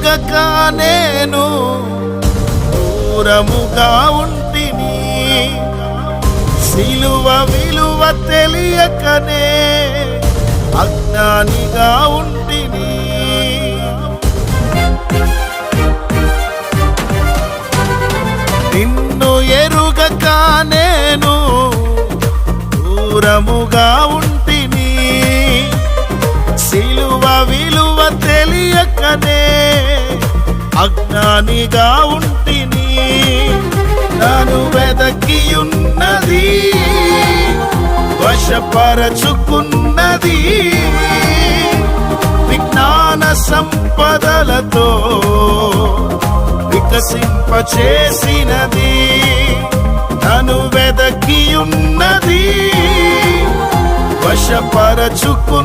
ఎరుగక నేను దూరముగా ఉంటిని, సిలువ విలువ తెలియకనే అజ్ఞానిగా ఉంటిని. నిన్ను ఎరుగక నేను దూరముగా ఉంటిని, సిలువ విలువ తెలియకనే అజ్ఞానిగా ఉంటిని. నన్ను వెదకియున్నది, వశపరచుకున్నది, విజ్ఞాన సంపదలతో వికసింపచేసినది. నన్ను వెదకియున్నది, వశపరచుకున్నది,